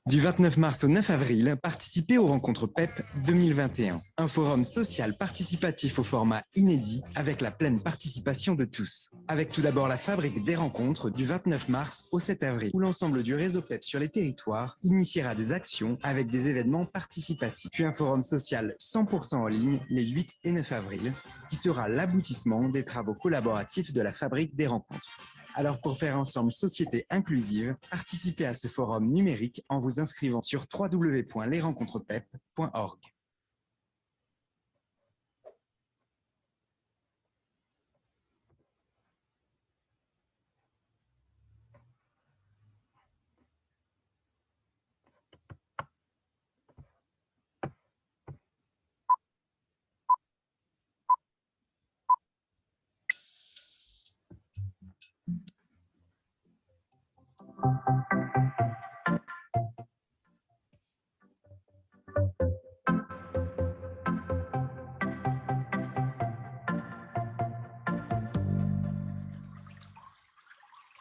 Du 29 mars au 9 avril, participez aux rencontres PEP 2021, un forum social participatif au format inédit avec la pleine participation de tous. Avec tout d'abord la fabrique des rencontres du 29 mars au 7 avril, où l'ensemble du réseau PEP sur les territoires initiera des actions avec des événements participatifs. Puis un forum social 100% en ligne les 8 et 9 avril, qui sera l'aboutissement des travaux collaboratifs de la fabrique des rencontres. Alors pour faire ensemble société inclusive, participez à ce forum numérique en vous inscrivant sur www.lesrencontrespep.org.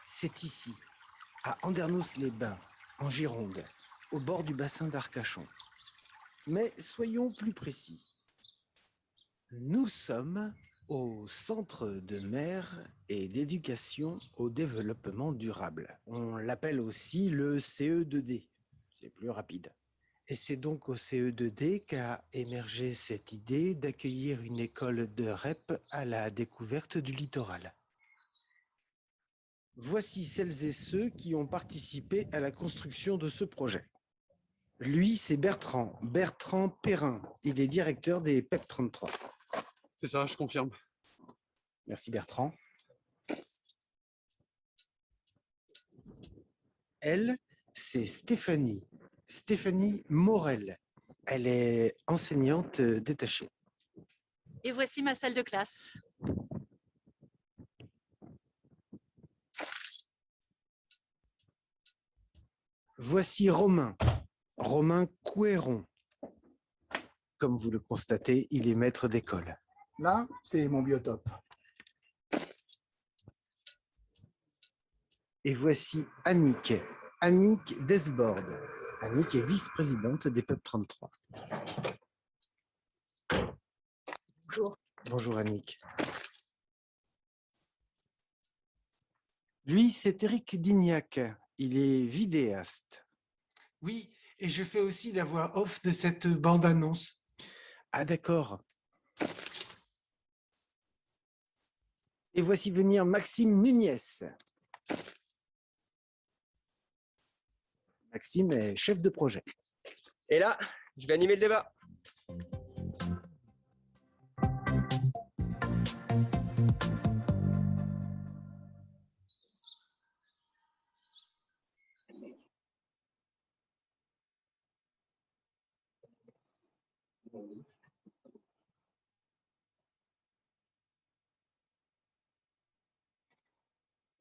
C'est ici, à Andernos-les-Bains, en Gironde, au bord du bassin d'Arcachon. Mais soyons plus précis. Nous sommes au Centre de mer et d'éducation au développement durable. On l'appelle aussi le CE2D, c'est plus rapide. Et c'est donc au CE2D qu'a émergé cette idée d'accueillir une école de REP à la découverte du littoral. Voici celles et ceux qui ont participé à la construction de ce projet. Lui, c'est Bertrand Perrin. Il est directeur des PEP 33. C'est ça, je confirme. Merci Bertrand. Elle, c'est Stéphanie Morel. Elle est enseignante détachée. Et voici ma salle de classe. Voici Romain Couéron. Comme vous le constatez, il est maître d'école. Là, c'est mon biotope. Et voici Annick Desbordes. Annick est vice-présidente des PEP 33. Bonjour. Bonjour Annick. Lui, c'est Éric Dignac. Il est vidéaste. Oui, et je fais aussi la voix off de cette bande-annonce. Ah d'accord. Et voici venir Maxime Nunez. Maxime est chef de projet. Et là, je vais animer le débat.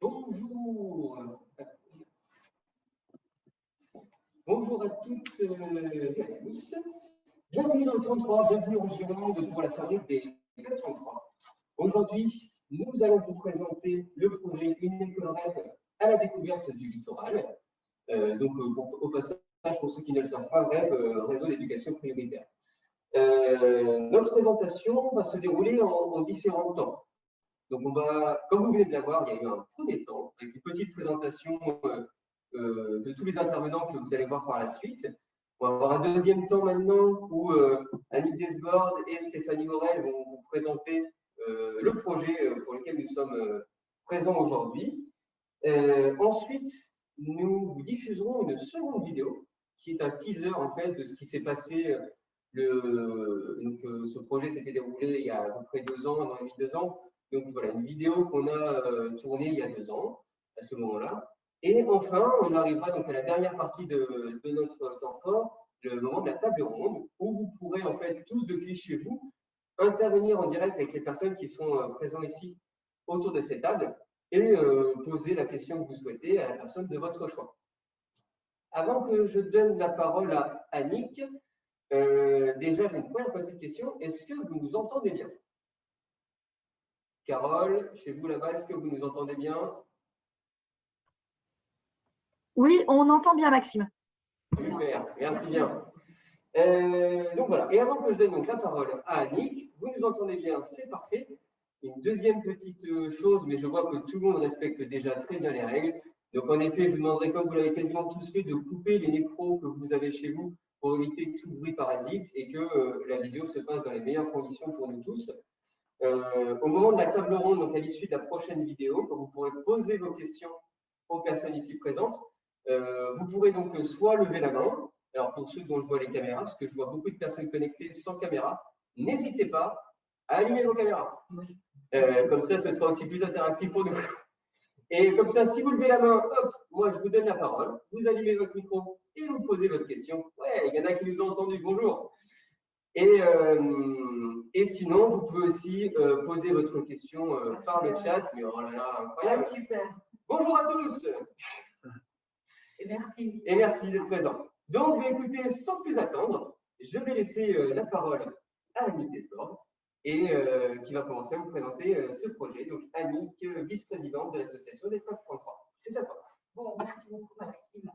Bonjour. Bonjour à toutes et à tous. Bienvenue dans le 33, bienvenue en Gironde pour la fabrique des 33. Aujourd'hui, nous allons vous présenter le projet Une école rêve à la découverte du littoral. Au passage, pour ceux qui ne le savent pas, REP, Réseau d'éducation prioritaire. Notre présentation va se dérouler en différents temps. Donc, comme vous venez de la voir, il y a eu un premier temps avec une petite présentation de tous les intervenants que vous allez voir par la suite. On va avoir un deuxième temps maintenant où Annick Desbordes et Stéphanie Morel vont vous présenter le projet pour lequel nous sommes présents aujourd'hui. Ensuite, nous vous diffuserons une seconde vidéo qui est un teaser en fait de ce qui s'est passé. Ce projet s'était déroulé il y a à peu près 2 ans, 1 an et demi, 2 ans. Donc voilà, une vidéo qu'on a tournée il y a 2 ans, à ce moment-là. Et enfin, on arrivera donc à la dernière partie de notre temps fort, le moment de la table ronde, où vous pourrez en fait tous depuis chez vous intervenir en direct avec les personnes qui sont présentes ici autour de cette table et poser la question que vous souhaitez à la personne de votre choix. Avant que je donne la parole à Annick, déjà j'ai une première petite question. Est-ce que vous nous entendez bien? Carole, chez vous là-bas, est-ce que vous nous entendez bien? Oui, on entend bien, Maxime. Super, merci bien. Donc voilà, et avant que je donne donc la parole à Annick, vous nous entendez bien, c'est parfait. Une deuxième petite chose, mais je vois que tout le monde respecte déjà très bien les règles. Donc en effet, je vous demanderai, comme vous l'avez quasiment tous fait, de couper les micros que vous avez chez vous pour éviter tout bruit parasite et que la visio se passe dans les meilleures conditions pour nous tous. Au moment de la table ronde, donc à l'issue de la prochaine vidéo, quand vous pourrez poser vos questions aux personnes ici présentes, vous pourrez donc soit lever la main. Alors pour ceux dont je vois les caméras, parce que je vois beaucoup de personnes connectées sans caméra, n'hésitez pas à allumer vos caméras. Comme ça, ce sera aussi plus interactif pour nous. Et comme ça, si vous levez la main, hop, moi je vous donne la parole, vous allumez votre micro et vous posez votre question. Ouais, il y en a qui nous ont entendu, bonjour. Et sinon, vous pouvez aussi poser votre question par le chat. Mais oh là là, incroyable. Ah, super. Bonjour à tous. Et merci. Et merci d'être présent. Donc, écoutez, sans plus attendre, je vais laisser la parole à Annick Desbordes et qui va commencer à vous présenter ce projet. Donc, Annick, vice-présidente de l'association d'Espace 33. C'est à toi. Bon, merci beaucoup, Maxime.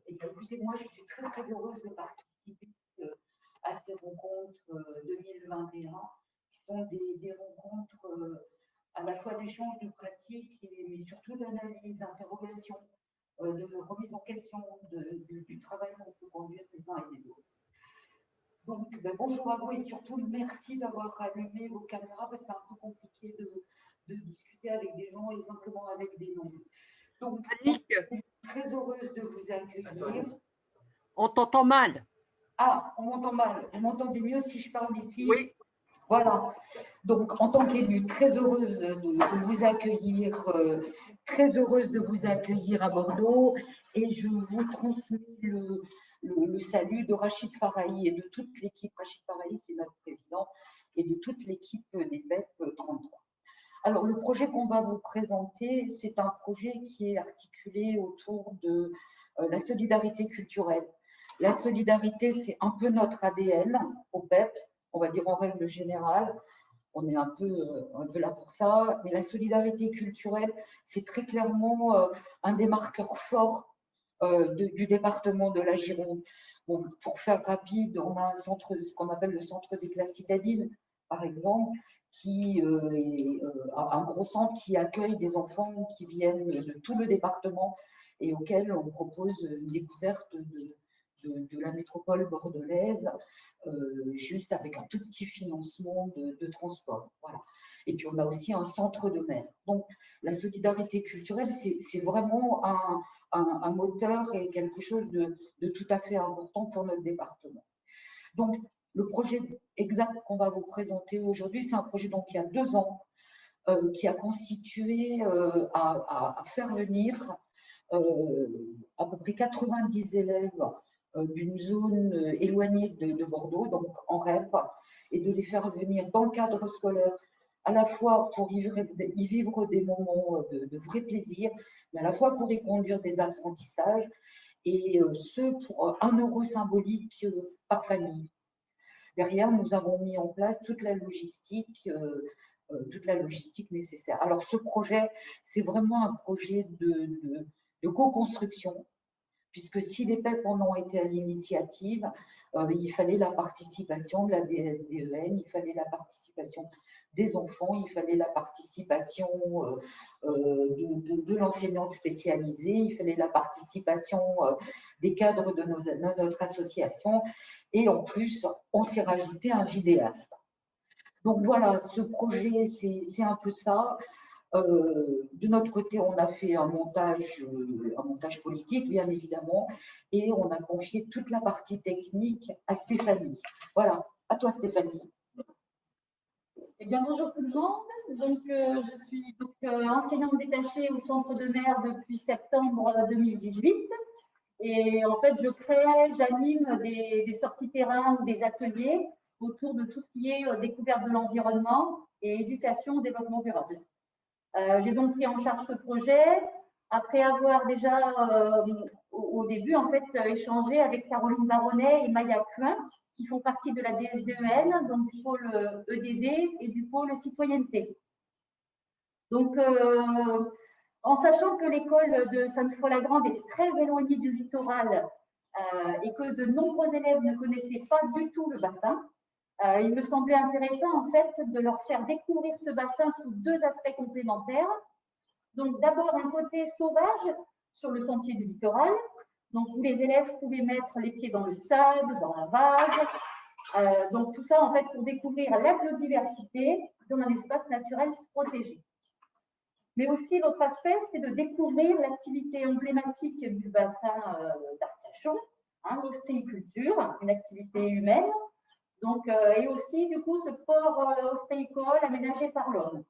Et bien, écoutez, moi, je suis très, très heureuse de participer à ces rencontres 2021, qui sont des rencontres à la fois d'échanges de pratiques, mais surtout d'analyse, d'interrogation, de remise en question du travail qu'on peut conduire les uns et les autres. Donc, bonjour à vous et surtout merci d'avoir allumé vos caméras parce que c'est un peu compliqué de discuter avec des gens et simplement avec des noms. Donc, Annick, je suis très heureuse de vous accueillir. on t'entend mal. Ah, on m'entend mal. Vous m'entendez mieux si je parle d'ici? Oui. Voilà. Donc, en tant qu'élue, très heureuse de vous accueillir, à Bordeaux, et je vous transmets le salut de Rachid Farahi et de toute l'équipe. Rachid Farahi, c'est notre président, et de toute l'équipe des PEP 33. Alors, le projet qu'on va vous présenter, c'est un projet qui est articulé autour de la solidarité culturelle. La solidarité, c'est un peu notre ADN au PEP, on va dire en règle générale. On est un peu là pour ça. Mais la solidarité culturelle, c'est très clairement un des marqueurs forts du département de la Gironde. Bon, pour faire rapide, on a un centre, ce qu'on appelle le centre des classes citadines, par exemple, qui est un gros centre qui accueille des enfants qui viennent de tout le département et auquel on propose une découverte de la métropole bordelaise, juste avec un tout petit financement de transport. Voilà. Et puis, on a aussi un centre de mer. Donc, la solidarité culturelle, c'est vraiment un moteur et quelque chose de tout à fait important pour notre département. Donc, le projet exact qu'on va vous présenter aujourd'hui, c'est un projet donc, il y a 2 ans, qui a constitué à faire venir à peu près 90 élèves d'une zone éloignée de Bordeaux, donc en REP, et de les faire venir dans le cadre scolaire, à la fois pour y vivre des moments de vrai plaisir, mais à la fois pour y conduire des apprentissages, et ce pour 1 euro symbolique par famille. Derrière, nous avons mis en place toute la logistique nécessaire. Alors, ce projet, c'est vraiment un projet de co-construction, puisque si les PEP en ont été à l'initiative, il fallait la participation de la DSDEN, il fallait la participation des enfants, il fallait la participation de l'enseignante spécialisée, il fallait la participation des cadres de notre association, et en plus, on s'est rajouté un vidéaste. Donc voilà, ce projet, c'est un peu ça. De notre côté, on a fait un montage politique, bien évidemment, et on a confié toute la partie technique à Stéphanie. Voilà, à toi Stéphanie. Eh bien, bonjour tout le monde. Donc, je suis enseignante détachée au centre de mer depuis septembre 2018. Et en fait, j'anime des sorties terrain ou des ateliers autour de tout ce qui est découverte de l'environnement et éducation au développement durable. J'ai donc pris en charge ce projet après avoir déjà au début en fait échangé avec Caroline Baronnet et Maya Cluin qui font partie de la DSDEN, donc du pôle EDD et du pôle citoyenneté. Donc en sachant que l'école de Sainte-Foy-la-Grande est très éloignée du littoral et que de nombreux élèves ne connaissaient pas du tout le bassin. Il me semblait intéressant en fait de leur faire découvrir ce bassin sous deux aspects complémentaires. Donc d'abord un côté sauvage sur le sentier du littoral, donc où les élèves pouvaient mettre les pieds dans le sable, dans la vague. Donc tout ça en fait pour découvrir la biodiversité dans un espace naturel protégé. Mais aussi l'autre aspect, c'est de découvrir l'activité emblématique du bassin d'Arcachon, l'ostréiculture, une activité humaine. Donc, et aussi, du coup, ce port ostréicole aménagé par l'homme.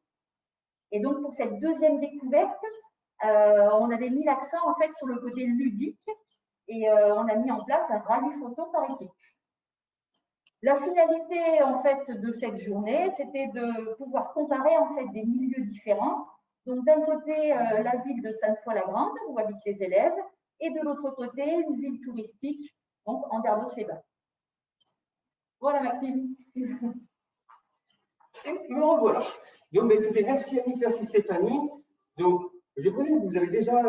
Et donc, pour cette deuxième découverte, on avait mis l'accent en fait sur le côté ludique et on a mis en place un rallye photo par équipe. La finalité en fait de cette journée, c'était de pouvoir comparer en fait des milieux différents. Donc, d'un côté, la ville de Sainte-Foy-la-Grande où habitent les élèves, et de l'autre côté, une ville touristique, donc Andernos-les-Bains. Voilà, Maxime. Et me revoilà. Donc, écoutez, merci Annick, merci Stéphanie. Donc, je présume que vous avez déjà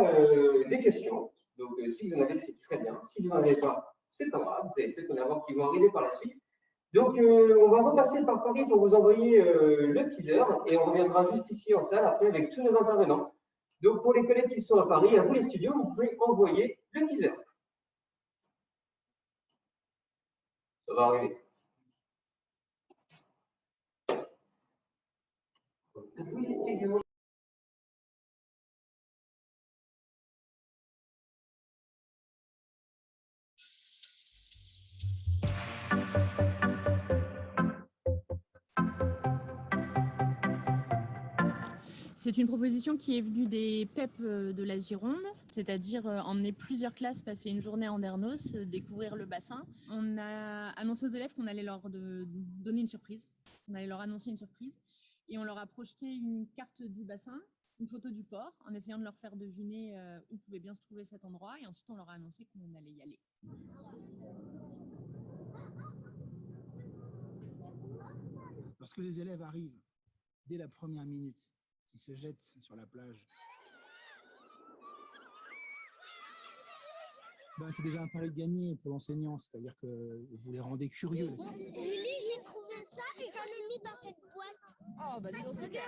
des questions. Donc, si vous en avez, c'est très bien. Si vous n'en avez pas, c'est pas grave. Vous allez peut-être en avoir qui vont arriver par la suite. Donc, on va repasser par Paris pour vous envoyer le teaser et on reviendra juste ici en salle après avec tous nos intervenants. Donc, pour les collègues qui sont à Paris, à vous les studios, vous pouvez envoyer le teaser. Ça va arriver. Oui, les studios. C'est une proposition qui est venue des PEP de la Gironde, c'est-à-dire emmener plusieurs classes, passer une journée à Andernos, découvrir le bassin. On a annoncé aux élèves qu'on allait leur donner une surprise, on allait leur annoncer une surprise, et on leur a projeté une carte du bassin, une photo du port, en essayant de leur faire deviner où pouvait bien se trouver cet endroit, et ensuite on leur a annoncé qu'on allait y aller. Lorsque les élèves arrivent, dès la première minute, qui se jettent sur la plage, c'est déjà un pari de gagné pour l'enseignant, c'est-à-dire que vous les rendez curieux. Julie, j'ai trouvé ça et j'en ai mis dans cette boîte. Oh, bah dis donc, c'est bien.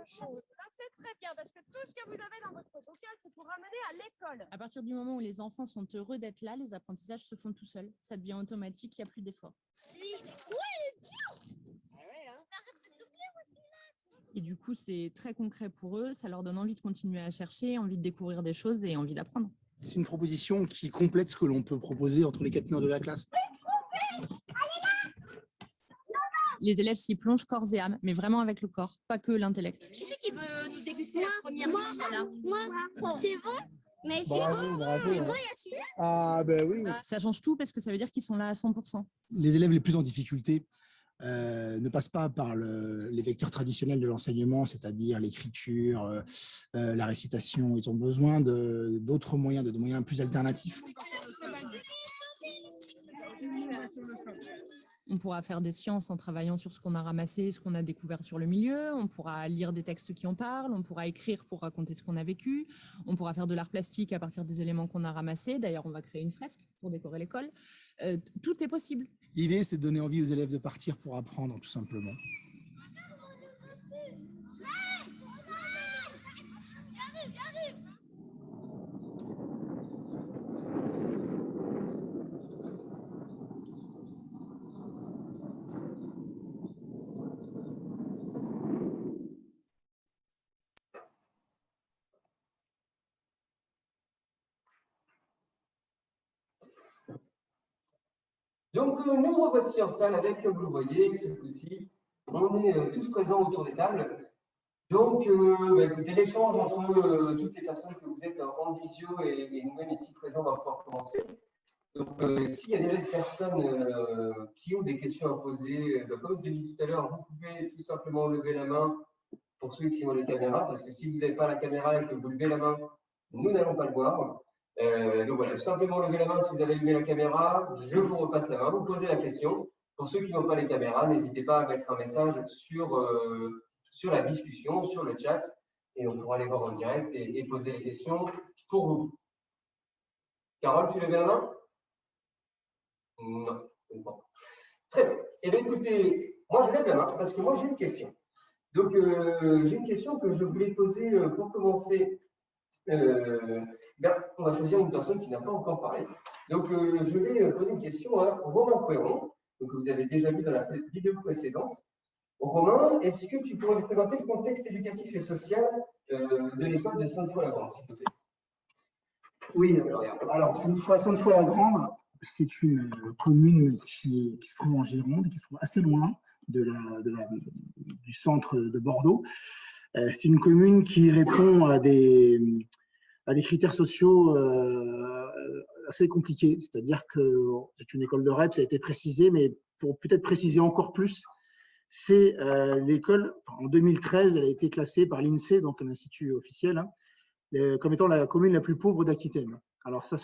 C'est très bien, parce que tout ce que vous avez dans votre bocal, c'est pour ramener à l'école. À partir du moment où les enfants sont heureux d'être là, les apprentissages se font tout seuls. Ça devient automatique, il n'y a plus d'effort. Oui, elle est dure. Et du coup, c'est très concret pour eux, ça leur donne envie de continuer à chercher, envie de découvrir des choses et envie d'apprendre. C'est une proposition qui complète ce que l'on peut proposer entre les 4 murs de la classe. Les élèves s'y plongent corps et âme, mais vraiment avec le corps, pas que l'intellect. Qui c'est qui veut nous déguster la première liste là? Moi, c'est bon? Mais c'est Bravo, bravo. C'est bon, il y a celui-là? Ah ben oui. Ça change tout parce que ça veut dire qu'ils sont là à 100%. Les élèves les plus en difficulté ne passent pas par les vecteurs traditionnels de l'enseignement, c'est-à-dire l'écriture, la récitation. Ils ont besoin d'autres moyens, de moyens plus alternatifs. On pourra faire des sciences en travaillant sur ce qu'on a ramassé, ce qu'on a découvert sur le milieu. On pourra lire des textes qui en parlent. On pourra écrire pour raconter ce qu'on a vécu. On pourra faire de l'art plastique à partir des éléments qu'on a ramassés. D'ailleurs, on va créer une fresque pour décorer l'école. Tout est possible. L'idée, c'est de donner envie aux élèves de partir pour apprendre, tout simplement. Donc, nous revoici en salle avec, comme vous le voyez, ce coup-ci, on est tous présents autour des tables. Donc, écoutez, l'échange entre toutes les personnes que vous êtes en visio et nous-mêmes ici présents va pouvoir commencer. Donc, s'il y a des personnes qui ont des questions à poser, comme je l'ai dit tout à l'heure, vous pouvez tout simplement lever la main pour ceux qui ont les caméras, parce que si vous n'avez pas la caméra et que vous levez la main, nous n'allons pas le voir. Donc voilà, simplement levez la main si vous avez allumé la caméra, je vous repasse la main, vous posez la question. Pour ceux qui n'ont pas les caméras, n'hésitez pas à mettre un message sur la discussion, sur le chat, et on pourra les voir en direct et poser les questions pour vous. Carole, tu lèves la main? Non, bon. Très bien. Eh bien, écoutez, moi, je lève la main parce que moi, j'ai une question. Donc, j'ai une question que je voulais poser pour commencer. On va choisir une personne qui n'a pas encore parlé. Donc, je vais poser une question à Romain Couéron, que vous avez déjà vu dans la vidéo précédente. Romain, est-ce que tu pourrais nous présenter le contexte éducatif et social de l'école de Sainte-Foy-la-Grande, s'il te plaît? Oui, alors Sainte-Foy-la-Grande, c'est une commune qui se trouve en Gironde, qui se trouve assez loin du centre de Bordeaux. C'est une commune qui répond à des critères sociaux assez compliqués. C'est-à-dire que c'est une école de REP, ça a été précisé, mais pour peut-être préciser encore plus, c'est l'école, en 2013, elle a été classée par l'INSEE, donc un institut officiel, hein, comme étant la commune la plus pauvre d'Aquitaine. Alors ça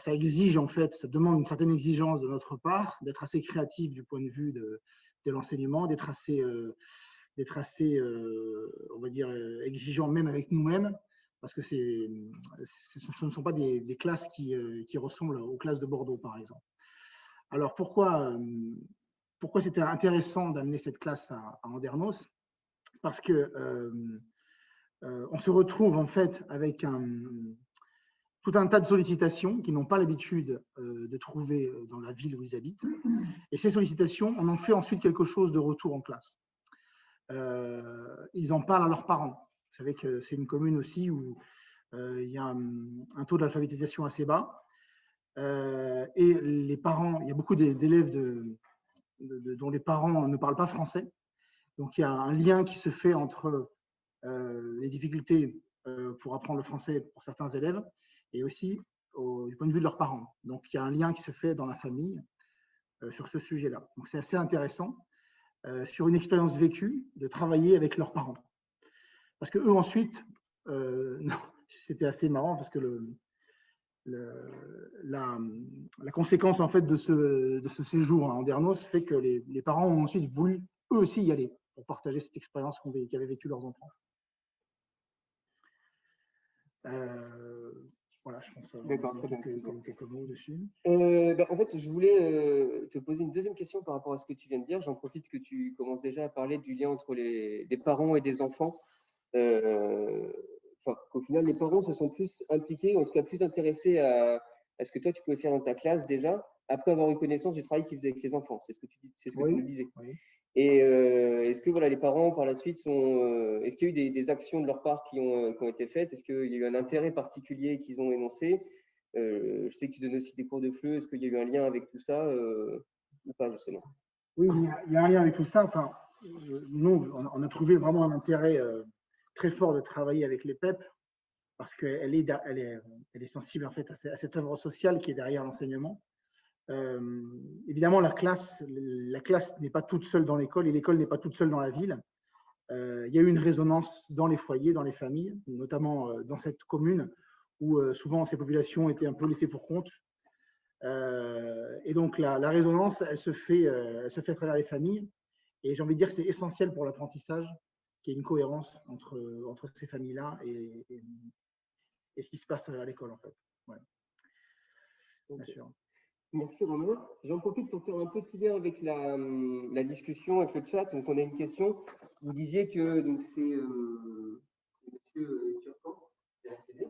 exige en fait, ça demande une certaine exigence de notre part, d'être assez créatif du point de vue de l'enseignement, d'être assez, on va dire, exigeant même avec nous-mêmes, parce que ce ne sont pas des classes qui ressemblent aux classes de Bordeaux, par exemple. Alors pourquoi c'était intéressant d'amener cette classe à Andernos? Parce que on se retrouve en fait avec tout un tas de sollicitations qu'ils n'ont pas l'habitude de trouver dans la ville où ils habitent. Et ces sollicitations, on en fait ensuite quelque chose de retour en classe. Ils en parlent à leurs parents. Vous savez que c'est une commune aussi où il y a un taux d'alphabétisation assez bas. Et les parents, il y a beaucoup d'élèves dont les parents ne parlent pas français. Donc il y a un lien qui se fait entre les difficultés pour apprendre le français pour certains élèves et aussi du point de vue de leurs parents. Donc il y a un lien qui se fait dans la famille sur ce sujet-là. Donc c'est assez intéressant sur une expérience vécue de travailler avec leurs parents. Parce que eux ensuite, c'était assez marrant parce que la conséquence en fait de ce séjour à Andernos fait que les parents ont ensuite voulu eux aussi y aller pour partager cette expérience qu'avaient vécu leurs enfants. Voilà, je pense quelques mots dessus. En fait, je voulais te poser une deuxième question par rapport à ce que tu viens de dire. J'en profite que tu commences déjà à parler du lien entre des parents et des enfants. Qu'au final, les parents se sont plus impliqués, en tout cas plus intéressés à ce que toi, tu pouvais faire dans ta classe déjà, après avoir eu connaissance du travail qu'ils faisaient avec les enfants. C'est ce que tu nous disais. Oui. Et est-ce que les parents, par la suite, est-ce qu'il y a eu des actions de leur part qui ont été faites? Est-ce qu'il y a eu un intérêt particulier qu'ils ont énoncé? Je sais que tu donnes aussi des cours de FLE. Est-ce qu'il y a eu un lien avec tout ça ou pas, justement? Oui, il y a un lien avec tout ça. Enfin, nous, on a trouvé vraiment un intérêt très fort de travailler avec les PEP parce qu'elle est sensible en fait à cette œuvre sociale qui est derrière l'enseignement. Évidemment, la classe n'est pas toute seule dans l'école et l'école n'est pas toute seule dans la ville. Il y a eu une résonance dans les foyers, dans les familles, notamment dans cette commune où souvent ces populations étaient un peu laissées pour compte. Et donc la résonance, elle se fait à travers les familles. Et j'ai envie de dire que c'est essentiel pour l'apprentissage qu'il y ait une cohérence entre ces familles-là et ce qui se passe à l'école en fait. Ouais. Bien sûr. Merci Romain. J'en profite pour faire un petit lien avec la discussion, avec le chat. Donc on a une question. Vous disiez que c'est Monsieur Turcan, de la télé.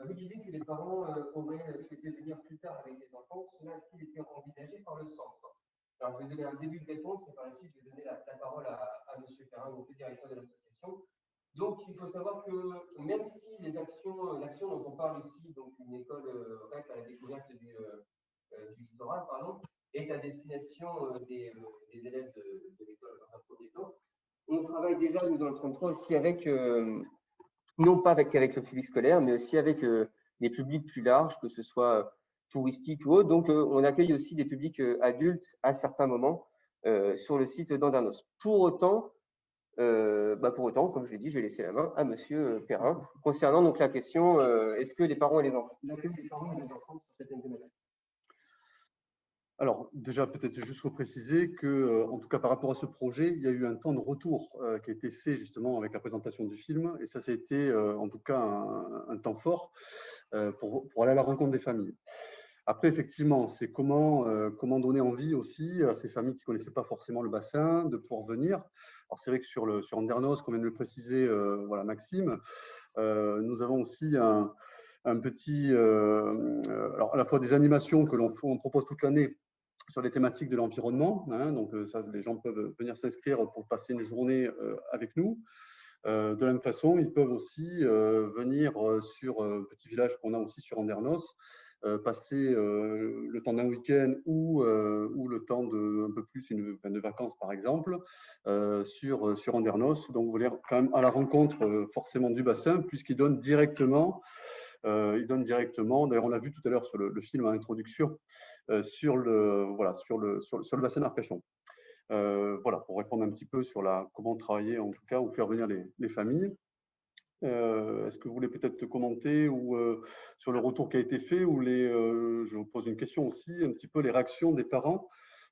Vous disiez que les parents auraient souhaité venir plus tard avec les enfants. Cela a-t-il été envisagé par le centre? Alors je vais donner un début de réponse et par la suite je vais donner la parole à Monsieur Perrin, le directeur de l'association. Donc il faut savoir que même si l'action dont on parle ici, donc une école REP à la découverte du littoral, est à destination des élèves de l'école dans un premier temps. On travaille déjà, nous, dans le 33 aussi avec, non pas avec le public scolaire, mais aussi avec les publics plus larges, que ce soit touristiques ou autres. Donc, on accueille aussi des publics adultes à certains moments sur le site d'Andernos. Pour autant, comme je l'ai dit, je vais laisser la main à Monsieur Perrin concernant donc la question est-ce que les parents et les enfants sur cette thématique? Alors, déjà, peut-être juste repréciser que, en tout cas, par rapport à ce projet, il y a eu un temps de retour qui a été fait justement avec la présentation du film. Et ça a été, en tout cas, un temps fort pour aller à la rencontre des familles. Après, effectivement, c'est comment donner envie aussi à ces familles qui ne connaissaient pas forcément le bassin de pouvoir venir. Alors, c'est vrai que sur Andernos, comme vient de le préciser voilà, Maxime, nous avons aussi un petit, alors à la fois des animations que l'on propose toute l'année sur les thématiques de l'environnement. Hein, donc, ça, les gens peuvent venir s'inscrire pour passer une journée avec nous. De la même façon, ils peuvent aussi venir sur un petit village qu'on a aussi sur Andernos, passer le temps d'un week-end ou le temps de un peu plus de vacances, par exemple, sur Andernos. Donc, vous voulez quand même à la rencontre forcément du bassin, puisqu'il donne directement. D'ailleurs, on a vu tout à l'heure sur le film à l'introduction sur le bassin d'Arcachon. Voilà, pour répondre un petit peu sur comment travailler, en tout cas, ou faire venir les familles. Est-ce que vous voulez peut-être commenter ou sur le retour qui a été fait, ou je vous pose une question aussi, un petit peu les réactions des parents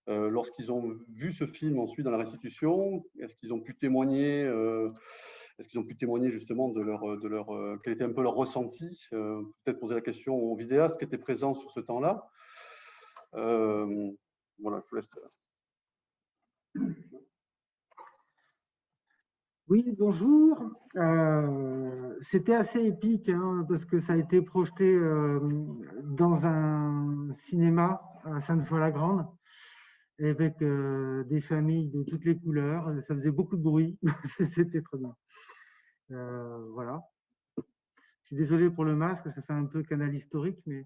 lorsqu'ils ont vu ce film ensuite dans la restitution. Est-ce qu'ils ont pu témoigner justement de quel était un peu leur ressenti, peut-être poser la question aux vidéastes qui étaient présents sur ce temps-là. Voilà, je vous laisse. Oui, bonjour. C'était assez épique hein, parce que ça a été projeté dans un cinéma à Sainte-Foy-la-Grande avec des familles de toutes les couleurs. Ça faisait beaucoup de bruit. C'était très bien. Voilà. Je suis désolé pour le masque, ça fait un peu canal historique, mais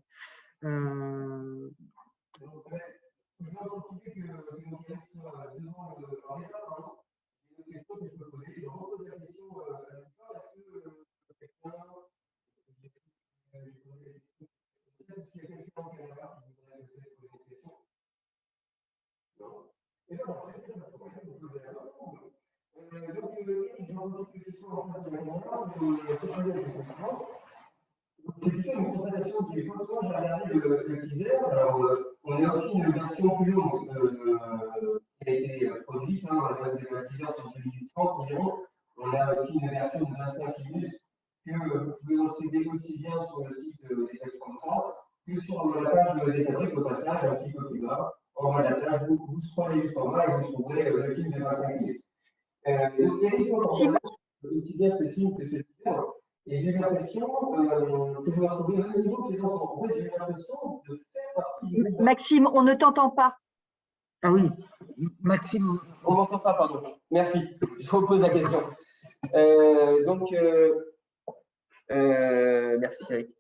C'est plutôt une constatation qui est quand j'ai regardé le teaser. Alors, on a aussi une version plus longue qui a été produite. Hein, le teaser sur 2 minutes 30 environ. On a aussi une version de 25 minutes que vous pouvez retrouver aussi bien sur le site des F33 que sur la page des fabriques au passage, un petit peu plus bas. En bas de la page, vous scrollez jusqu'en bas et vous trouverez le film de 25 minutes. Donc, il y a des points aussi bien ce film que ce teaser. Et j'ai eu l'impression que je me retrouvais au même niveau que les enfants. En fait, j'ai eu l'impression de faire partie du groupe. Maxime, on ne t'entend pas. Ah oui, Maxime. On ne m'entend pas, pardon. Merci. Je repose la question. Merci Eric.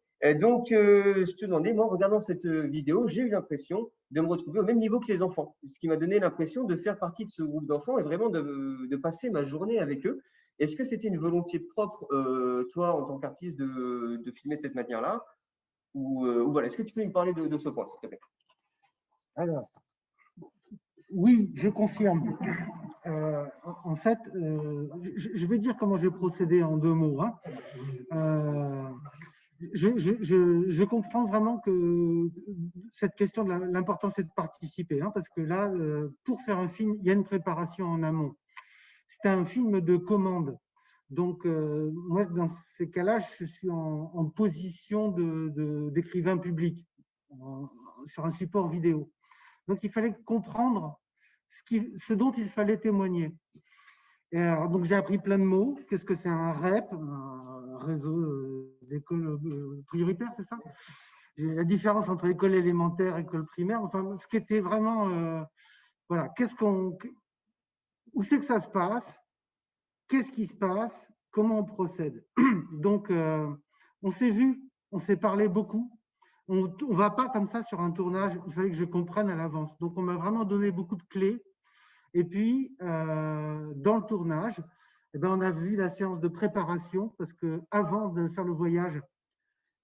Donc, je te demandais, moi, en regardant cette vidéo, j'ai eu l'impression de me retrouver au même niveau que les enfants. Ce qui m'a donné l'impression de faire partie de ce groupe d'enfants et vraiment de passer ma journée avec eux. Est-ce que c'était une volonté propre, toi, en tant qu'artiste, de filmer de cette manière-là ou voilà, est-ce que tu peux nous parler de ce point, s'il te plaît? Alors, oui, je confirme. En fait, je vais dire comment j'ai procédé en 2 mots. Hein. Je comprends vraiment que cette question de l'importance c'est de participer, hein, parce que là, pour faire un film, il y a une préparation en amont. C'est un film de commande. Donc, moi, dans ces cas-là, je suis en position d'écrivain public, sur un support vidéo. Donc, il fallait comprendre ce dont il fallait témoigner. Et alors, donc, j'ai appris plein de mots. Qu'est-ce que c'est un REP, un réseau d'écoles prioritaires, c'est ça? La différence entre école élémentaire et école primaire. Enfin, ce qui était vraiment… voilà, où c'est que ça se passe? Qu'est-ce qui se passe? Comment on procède? Donc, on s'est vu, on s'est parlé beaucoup. On ne va pas comme ça sur un tournage. Il fallait que je comprenne à l'avance. Donc, on m'a vraiment donné beaucoup de clés. Et puis, dans le tournage, eh ben, on a vu la séance de préparation parce qu'avant de faire le voyage,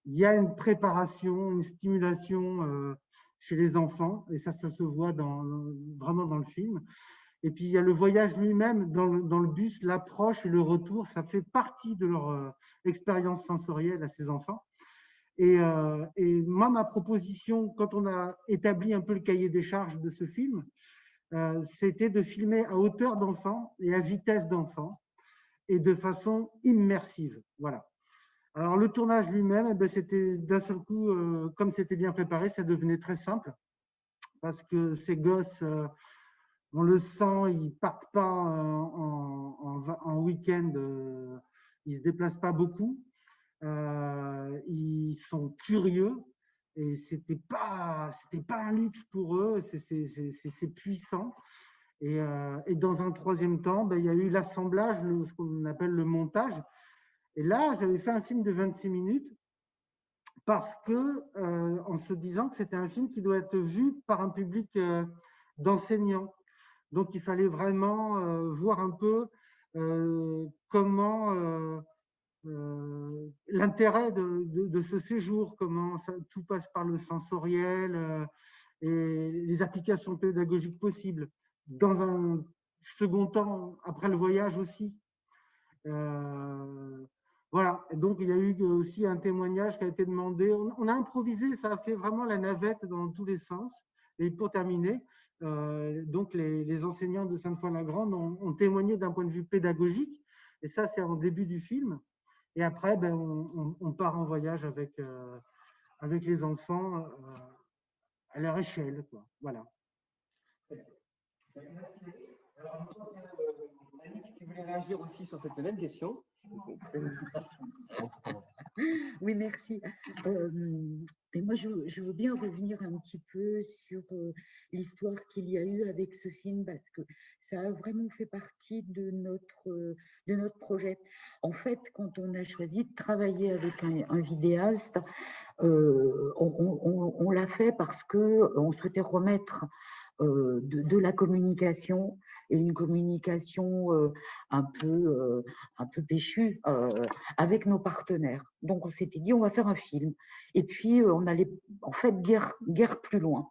il y a une préparation, une stimulation chez les enfants. Et ça se voit vraiment dans le film. Et puis, il y a le voyage lui-même dans le bus, l'approche et le retour, ça fait partie de leur expérience sensorielle à ces enfants. Et moi, ma proposition, quand on a établi un peu le cahier des charges de ce film, c'était de filmer à hauteur d'enfant et à vitesse d'enfant et de façon immersive. Voilà. Alors, le tournage lui-même, eh ben, c'était d'un seul coup, comme c'était bien préparé, ça devenait très simple parce que ces gosses, on le sent, ils partent pas en week-end, ils se déplacent pas beaucoup. Ils sont curieux et c'était pas un luxe pour eux, c'est puissant. Et dans un troisième temps, ben, il y a eu l'assemblage, ce qu'on appelle le montage. Et là, j'avais fait un film de 26 minutes parce que, en se disant que c'était un film qui doit être vu par un public d'enseignants. Donc, il fallait vraiment voir un peu comment l'intérêt de ce séjour, comment tout passe par le sensoriel et les applications pédagogiques possibles. Dans un second temps, après le voyage aussi. Voilà, et donc il y a eu aussi un témoignage qui a été demandé. On a improvisé, ça a fait vraiment la navette dans tous les sens. Et pour terminer, donc les enseignants de Sainte-Foy-la-Grande ont témoigné d'un point de vue pédagogique. Et ça, c'est en début du film. Et après, ben, on part en voyage avec les enfants à leur échelle, quoi. Voilà. Annick, tu voulais réagir aussi sur cette même question? Oui, merci. Et moi, je veux bien revenir un petit peu sur l'histoire qu'il y a eu avec ce film parce que ça a vraiment fait partie de notre projet. En fait, quand on a choisi de travailler avec un vidéaste, on l'a fait parce qu'on souhaitait remettre de la communication et une communication un peu péchue avec nos partenaires. Donc on s'était dit on va faire un film et puis on allait en fait guère plus loin.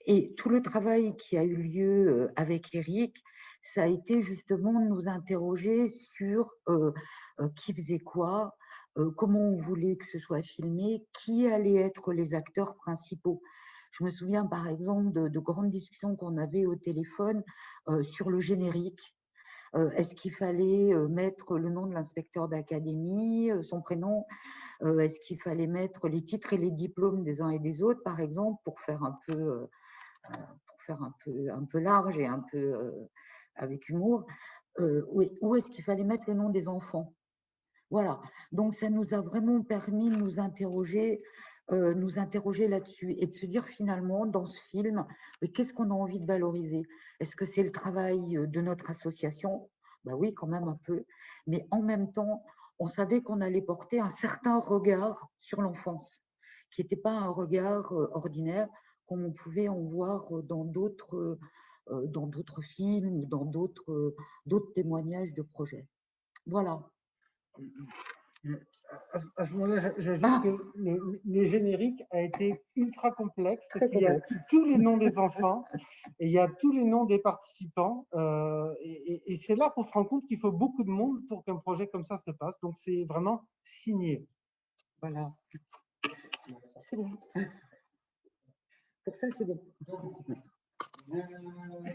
Et tout le travail qui a eu lieu avec Eric, ça a été justement de nous interroger sur qui faisait quoi, comment on voulait que ce soit filmé, qui allaient être les acteurs principaux. Je me souviens par exemple de grandes discussions qu'on avait au téléphone sur le générique. Est-ce qu'il fallait mettre le nom de l'inspecteur d'académie, son prénom? Est-ce qu'il fallait mettre les titres et les diplômes des uns et des autres, par exemple, pour faire un peu large et un peu avec humour? Ou est-ce qu'il fallait mettre le nom des enfants? Voilà. Donc, ça nous a vraiment permis de nous interroger là-dessus et de se dire finalement, dans ce film, qu'est-ce qu'on a envie de valoriser? Est-ce que c'est le travail de notre association? Ben oui, quand même un peu. Mais en même temps, on savait qu'on allait porter un certain regard sur l'enfance, qui n'était pas un regard ordinaire, comme on pouvait en voir dans d'autres films ou dans d'autres témoignages de projets. Voilà. À ce moment-là, j'ajoute que le générique a été ultra complexe parce qu'il y a tous les noms des enfants et il y a tous les noms des participants. Et c'est là qu'on se rend compte qu'il faut beaucoup de monde pour qu'un projet comme ça se passe. Donc, c'est vraiment signé. Voilà. C'est bon. Pour ça, c'est bon.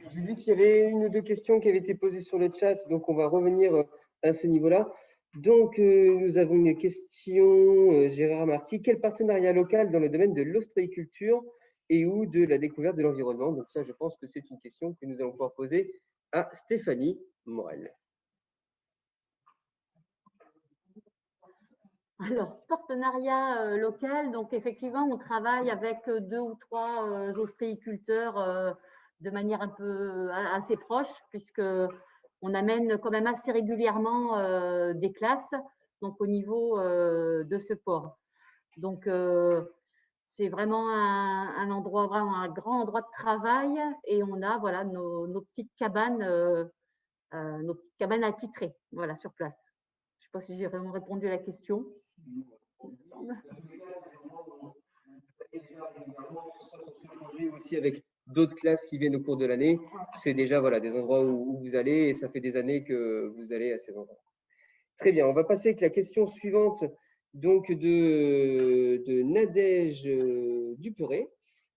J'ai vu qu'il y avait une ou deux questions qui avaient été posées sur le chat, donc on va revenir à ce niveau-là. Donc, nous avons une question, Gérard Marty. Quel partenariat local dans le domaine de l'ostréiculture et ou de la découverte de l'environnement? Donc ça, je pense que c'est une question que nous allons pouvoir poser à Stéphanie Morel. Alors, partenariat local, donc effectivement, on travaille avec 2 ou 3 ostréiculteurs de manière un peu assez proche, puisque on amène quand même assez régulièrement des classes, donc au niveau de ce port. Donc, c'est vraiment un endroit, vraiment un grand endroit de travail, et on a voilà nos petites cabanes attitrées, voilà, sur place. Je ne sais pas si j'ai vraiment répondu à la question. Aussi avec d'autres classes qui viennent au cours de l'année, c'est déjà voilà, des endroits où vous allez et ça fait des années que vous allez à ces endroits. Très bien, on va passer avec la question suivante donc de Nadège Duperré.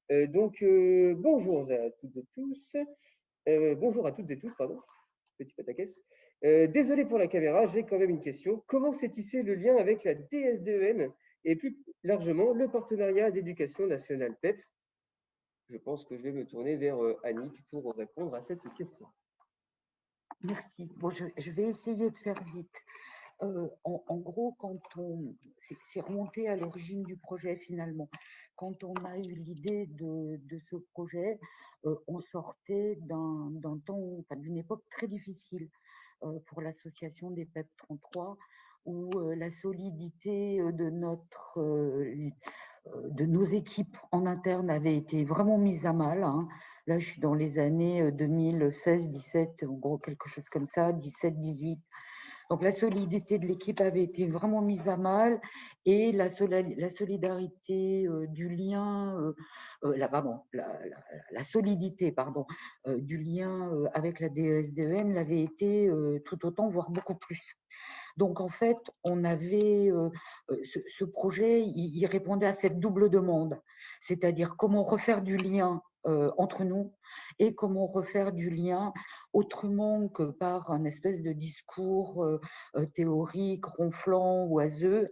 Bonjour à toutes et tous. Bonjour à toutes et tous, pardon. Petit pataquès. Désolé pour la caméra, j'ai quand même une question. Comment s'est tissé le lien avec la DSDEN et plus largement le partenariat d'éducation nationale PEP? Je pense que je vais me tourner vers Annick pour répondre à cette question. Merci. Bon, je vais essayer de faire vite. En gros, c'est remonté à l'origine du projet finalement. Quand on a eu l'idée de ce projet, on sortait d'un temps, enfin, d'une époque très difficile pour l'association des PEP 33, où la solidité de nos équipes en interne avait été vraiment mise à mal. Hein. Là, je suis dans les années 2016, 17, en gros quelque chose comme ça, 17, 18. Donc la solidité de l'équipe avait été vraiment mise à mal et la solidarité du lien, la solidité du lien avec la DSDEN l'avait été tout autant, voire beaucoup plus. Donc en fait, on avait ce projet, il répondait à cette double demande, c'est-à-dire comment refaire du lien entre nous et comment refaire du lien autrement que par un espèce de discours théorique, ronflant, oiseux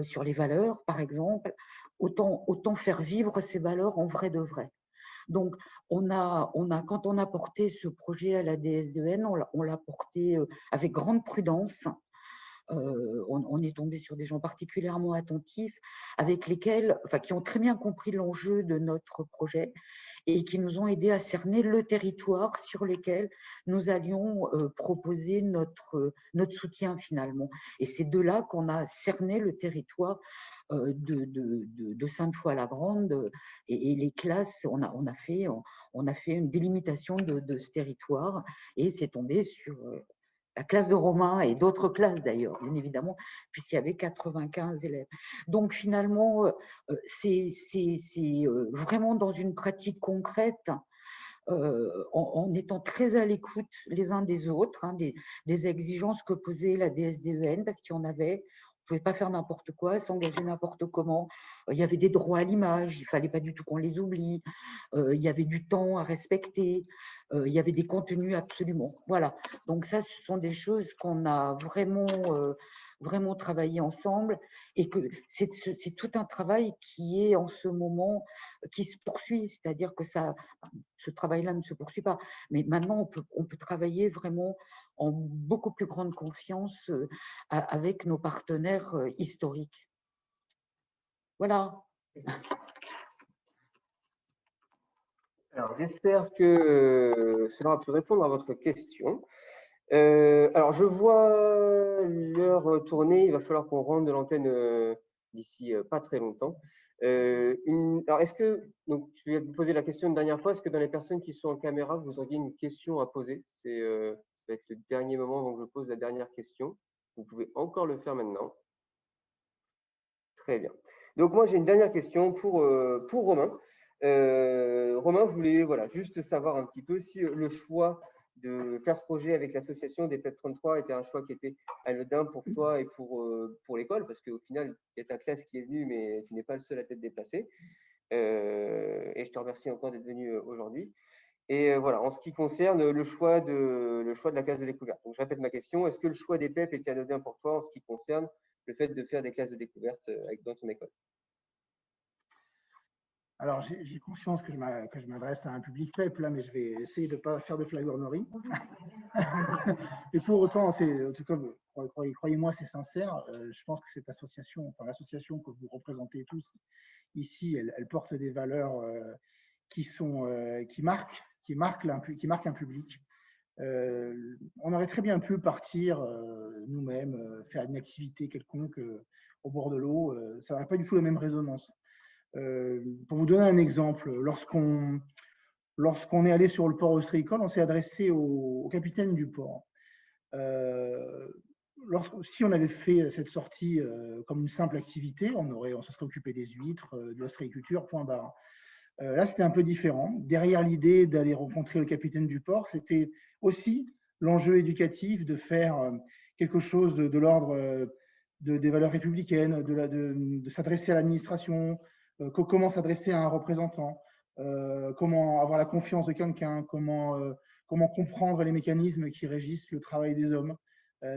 sur les valeurs, par exemple, autant faire vivre ces valeurs en vrai de vrai. Donc, quand on a porté ce projet à la DSDEN, on l'a porté avec grande prudence. On est tombé sur des gens particulièrement attentifs, qui ont très bien compris l'enjeu de notre projet et qui nous ont aidés à cerner le territoire sur lequel nous allions proposer notre soutien finalement. Et c'est de là qu'on a cerné le territoire de Sainte-Foy-la-Grande et les classes. On a fait une délimitation de ce territoire et c'est tombé sur la classe de Romain et d'autres classes d'ailleurs, bien évidemment, puisqu'il y avait 95 élèves. Donc finalement, c'est vraiment dans une pratique concrète, en étant très à l'écoute les uns des autres, hein, des exigences que posait la DSDEN, parce qu'il y en avait. On ne pouvait pas faire n'importe quoi, s'engager n'importe comment. Il y avait des droits à l'image, il ne fallait pas du tout qu'on les oublie. Il y avait du temps à respecter. Il y avait des contenus absolument. Voilà. Donc ça, ce sont des choses qu'on a vraiment travaillé ensemble et que c'est tout un travail qui est en ce moment, qui se poursuit. C'est-à-dire que ce travail-là ne se poursuit pas. Mais maintenant, on peut travailler vraiment en beaucoup plus grande confiance avec nos partenaires historiques. Voilà. Alors, j'espère que cela a pu répondre à votre question. Alors, je vois l'heure tourner. Il va falloir qu'on rentre de l'antenne d'ici pas très longtemps. Alors, est-ce que, donc, je vais vous poser la question une dernière fois, est-ce que dans les personnes qui sont en caméra, vous auriez une question à poser? Ça va être le dernier moment avant que je pose la dernière question. Vous pouvez encore le faire maintenant. Très bien. Donc, moi, j'ai une dernière question pour Romain. Romain, je voulais juste savoir un petit peu si le choix de faire ce projet avec l'association des PEP 33 était un choix qui était anodin pour toi et pour l'école, parce qu'au final, il y a ta classe qui est venue, mais tu n'es pas le seul à t'être déplacé. Et je te remercie encore d'être venu aujourd'hui. Et voilà, en ce qui concerne le choix de la classe de découverte. Donc, je répète ma question, est-ce que le choix des PEP était anodin pour toi en ce qui concerne le fait de faire des classes de découverte dans ton école? Alors, j'ai conscience que je m'adresse à un public PEP là, mais je vais essayer de ne pas faire de flagornerie. Et pour autant, en tout cas, croyez-moi, c'est sincère. Je pense que cette association, enfin l'association que vous représentez tous ici, elle porte des valeurs qui marquent un public. On aurait très bien pu partir nous-mêmes, faire une activité quelconque au bord de l'eau. Ça n'aurait pas du tout la même résonance. Pour vous donner un exemple, lorsqu'on est allé sur le port ostréicole, on s'est adressé au capitaine du port. Si on avait fait cette sortie comme une simple activité, on se serait occupé des huîtres, de l'ostréiculture, point barre. Là, c'était un peu différent. Derrière l'idée d'aller rencontrer le capitaine du port, c'était aussi l'enjeu éducatif de faire quelque chose de l'ordre des valeurs républicaines, de s'adresser à l'administration, comment s'adresser à un représentant, comment avoir la confiance de quelqu'un, comment comprendre les mécanismes qui régissent le travail des hommes.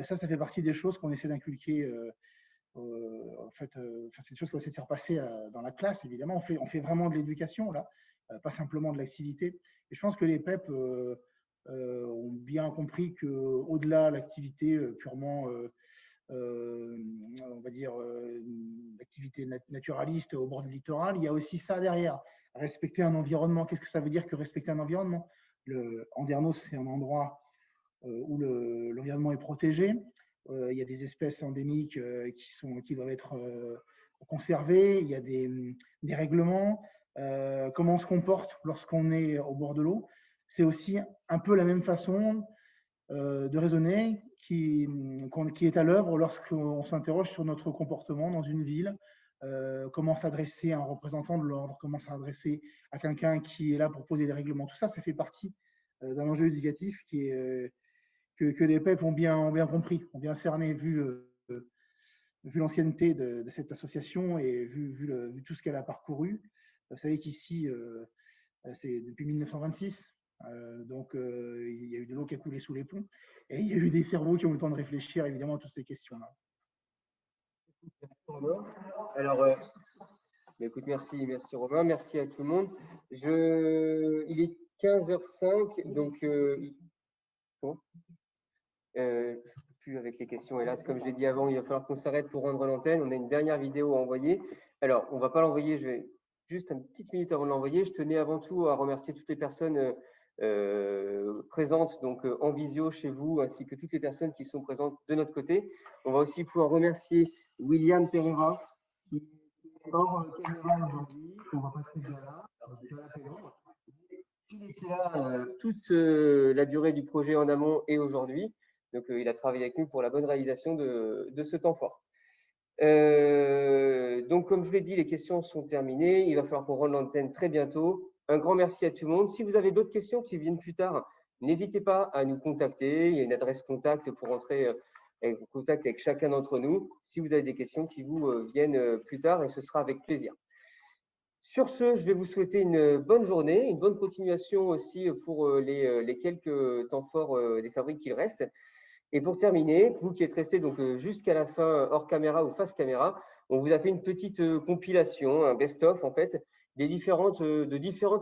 Ça fait partie des choses qu'on essaie d'inculquer. En fait, c'est des choses qu'on essaie de faire passer dans la classe, évidemment. On fait vraiment de l'éducation, là, pas simplement de l'activité. Et je pense que les PEP ont bien compris qu'au-delà de l'activité purement, on va dire, l'activité naturaliste au bord du littoral, il y a aussi ça derrière. Respecter un environnement. Qu'est-ce que ça veut dire que respecter un environnement? Andernos, c'est un endroit où l'environnement est protégé. Il y a des espèces endémiques qui doivent être conservées. Il y a des règlements. Comment on se comporte lorsqu'on est au bord de l'eau. C'est aussi un peu la même façon de raisonner qui est à l'œuvre lorsqu'on s'interroge sur notre comportement dans une ville. Comment s'adresser à un représentant de l'ordre, comment s'adresser à quelqu'un qui est là pour poser des règlements. Tout ça, ça fait partie d'un enjeu éducatif que les PEP ont bien compris, ont bien cerné, vu l'ancienneté de cette association et vu tout ce qu'elle a parcouru. Vous savez qu'ici, c'est depuis 1926, donc il y a eu de l'eau qui a coulé sous les ponts et il y a eu des cerveaux qui ont eu le temps de réfléchir évidemment à toutes ces questions-là. Alors, écoute, merci Romain, merci à tout le monde. Il est 15h05, donc bon, je ne peux plus avec les questions, hélas, comme je l'ai dit avant, il va falloir qu'on s'arrête pour rendre l'antenne. On a une dernière vidéo à envoyer. Alors, on ne va pas l'envoyer, je vais juste une petite minute avant de l'envoyer. Je tenais avant tout à remercier toutes les personnes présentes donc en visio chez vous, ainsi que toutes les personnes qui sont présentes de notre côté. On va aussi pouvoir remercier William Pereira, qui est hors caméra aujourd'hui, qu'on va pas se mettre là, il était là toute la durée du projet en amont et aujourd'hui. Donc, il a travaillé avec nous pour la bonne réalisation de ce temps fort. Donc, comme je l'ai dit, les questions sont terminées. Il va falloir qu'on rende l'antenne très bientôt. Un grand merci à tout le monde. Si vous avez d'autres questions qui viennent plus tard, n'hésitez pas à nous contacter. Il y a une adresse contact pour entrer en contact avec chacun d'entre nous si vous avez des questions qui vous viennent plus tard, et ce sera avec plaisir. Sur ce, je vais vous souhaiter une bonne journée, une bonne continuation aussi pour les quelques temps forts des fabriques qu'il reste. Et pour terminer, vous qui êtes restés donc jusqu'à la fin hors caméra ou face caméra, on vous a fait une petite compilation, un best-of en fait, de différentes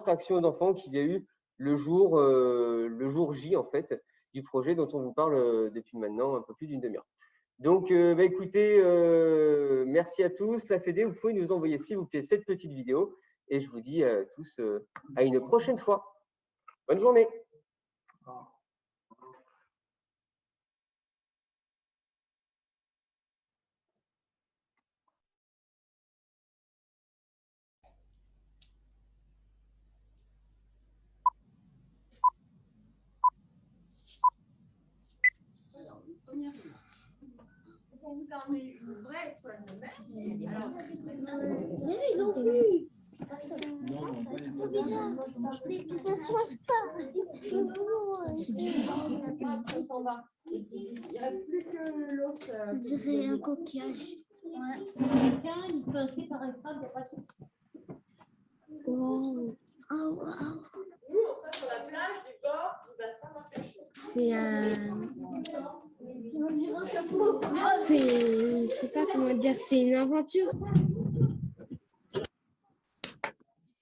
réactions d'enfants qu'il y a eu le jour J en fait du projet dont on vous parle depuis maintenant un peu plus d'une demi-heure. Donc, écoutez, merci à tous. La Fédé, vous pouvez nous envoyer, s'il vous plaît, cette petite vidéo. Et je vous dis à tous à une prochaine fois. Bonne journée. Vous en avez une vraie étoile de mer. Alors, ils ont vu. Ça se passe pas. Ça s'en va. Il ne reste plus que l'os. On dirait un coquillage. Ouais. Quelqu'un, il peut séparer ça, il n'y a pas de souci. Wow. Oh, wow. Nous, on sera sur la plage du bord du bassin d'Arcachon. C'est je sais pas comment dire, c'est une aventure.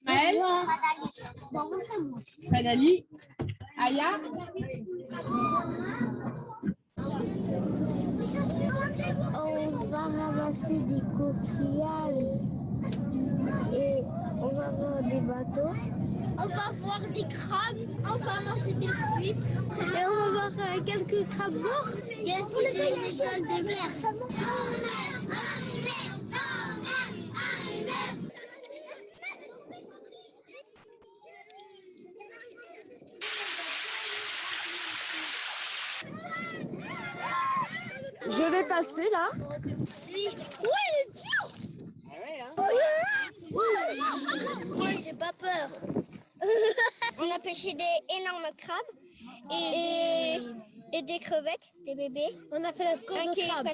Maëlle, Madali, Aya. On va ramasser des coquillages et on va voir des bateaux. On va voir des crabes, on va manger des huîtres et on va voir quelques crabes morts. Il y a aussi des étoiles de mer. Je vais passer là. Oui, il est dur. Ah ouais, hein. Moi, j'ai pas peur. On a pêché des énormes crabes et des crevettes, des bébés. On a fait la course de crabe.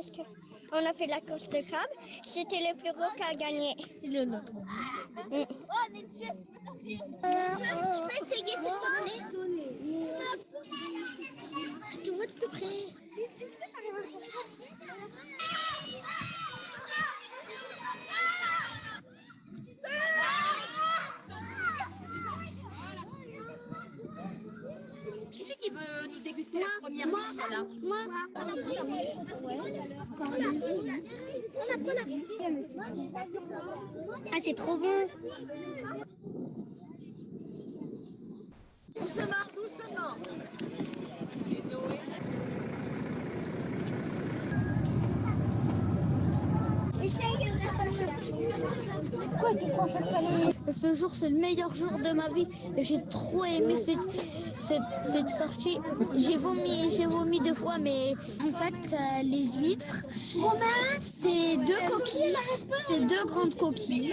On a fait la course de crabe. C'était le plus gros qui a gagné. C'est le nôtre. Je peux essayer, s'il te plaît? Je te vois de plus près. Qui c'est qui veut nous déguster la première liste là? Moi. Ah, c'est trop bon. Doucement, doucement. Ce jour, c'est le meilleur jour de ma vie. J'ai trop aimé cette sortie. J'ai vomi 2 fois, mais en fait, les huîtres, c'est 2 coquilles, c'est 2 grandes coquilles.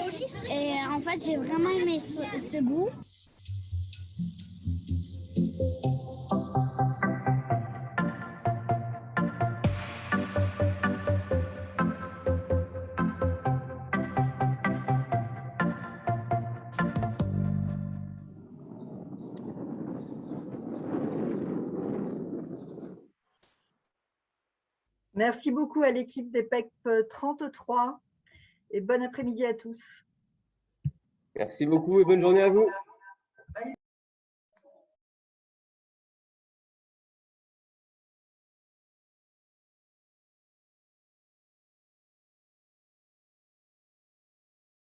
Et en fait, j'ai vraiment aimé ce goût. Merci beaucoup à l'équipe des PEC 33 et bon après-midi à tous. Merci beaucoup et bonne journée à vous.